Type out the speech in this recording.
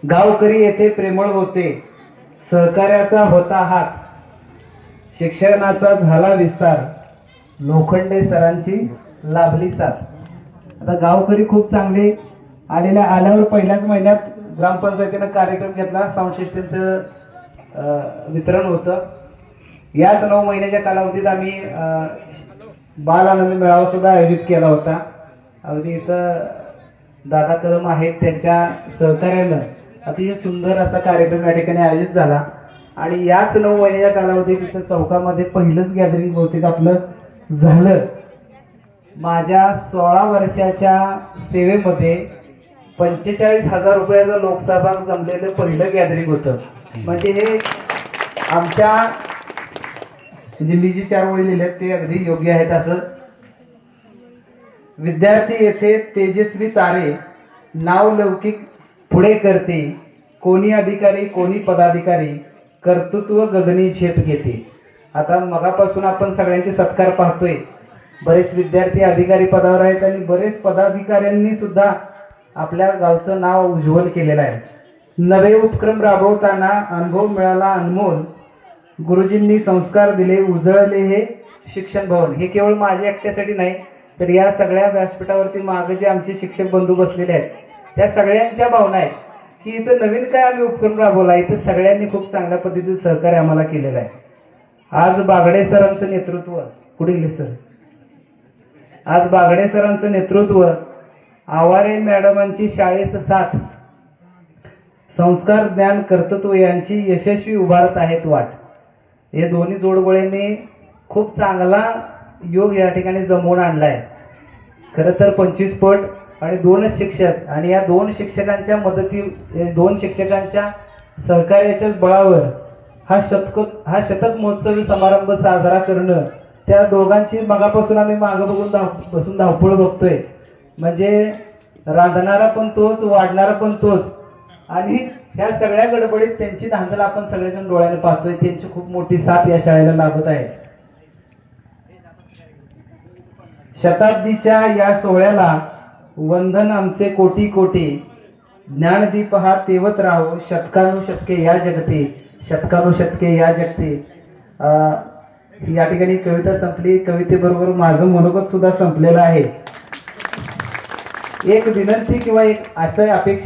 गावकरी येथे प्रेमळ होते, सहकार्याचा होता हात, शिक्षणाचा झाला विस्तार, लोखंडे सरांची लाभली साथ. आता गावकरी खूप चांगले आल्यावर पहिल्याच महिन्यात ग्रामपंचायतीने कार्यक्रम घेतला, साऊंड सिस्टमचं वितरण होतं. याच 9 महिन्याच्या कालावधीत आम्ही बाल आनंद मेळावा सुद्धा आयोजित केला होता. अगदी इथं दादा कदम आहेत, त्यांच्या सहकार्यानं अतिशय सुंदर असा कार्यक्रम या ठिकाणी आयोजित झाला. आणि याच 9 महिन्याच्या कालावधीत इथं चौकामध्ये पहिलंच गॅदरिंग बहुतेक आपलं झालं. माझ्या 16 वर्षाच्या सेवेमध्ये 45,000 रुपयाचं लोकसहभाग जमलेलं पहिलं गॅदरिंग होतं. म्हणजे हे आमच्या म्हणजे मी जी 4 ओळी लिहिल्यात ते अगदी योग्य आहेत. असं विद्यार्थी येथे तेजस्वी तारे, नाव लौकिक पुढे करते, कोणी अधिकारी कोणी पदाधिकारी, कर्तृत्व गगनी झेप घेते. आता मगापासून आपण सगळ्यांचे सत्कार पाहतोय. बरेच विद्यार्थी अधिकारी पदावर आहेत आणि बरेच पदाधिकाऱ्यांनी सुद्धा आपल्या गावचं नाव उज्ज्वल केलेलं आहे. नवे उपक्रम राबवताना अनुभव मिळाला अनमोल, गुरुजींनी संस्कार दिले, उजळले हे शिक्षण भवन. हे केवळ माझ्या एकट्यासाठी नाही, तर या सगळ्या व्यासपीठावरती मागे जे आमचे शिक्षक बंधू बसलेले आहेत त्या सगळ्यांच्या भावना आहेत की इथं नवीन काय आम्ही उपक्रम राबवला. इथं सगळ्यांनी खूप चांगल्या पद्धतीचं सहकार्य आम्हाला केलेलं आहे. आज बागडे सरांचं नेतृत्व, कुठे गेले सर, आज बागडे सरांचं नेतृत्व, आवारे मॅडमांची शाळेस साथ, संस्कार ज्ञान कर्तृत्व यांची यशस्वी उभारत आहेत वाट. हे दोन्ही जोडगोळ्यांनी खूप चांगला योग या ठिकाणी जमवून आणलाय. खरं तर 25 पट आणि 2 शिक्षक, आणि या 2 शिक्षकांच्या दोन शिक्षकांच्या सहकार्याच्याच बळावर हा शतक महोत्सवी समारंभ साजरा करणं, त्या दोघांची मगापासून आम्ही मागं बसून धावपळ बघतोय. म्हणजे रांधणारा पण तोच, वाढणारा पण तोच, आणि ह्या सगळ्या गडबडीत त्यांची धांदल आपण सगळेजण डोळ्याने पाहतोय. त्यांची खूप मोठी साथ या शाळेला लाभत आहे. शताब्दीच्या या सोहळ्याला वंदन आमचे कोटी कोटी, ज्ञानदीप हा तेवत राहो, शतकानुशतके या जगते, शतकानुशतके या जगते. या ठिकाणी कविता संपली. कवितेबरोबर माझं मनोगत सुद्धा संपलेलं आहे. एक विनंती किंवा एक असं अपेक्षा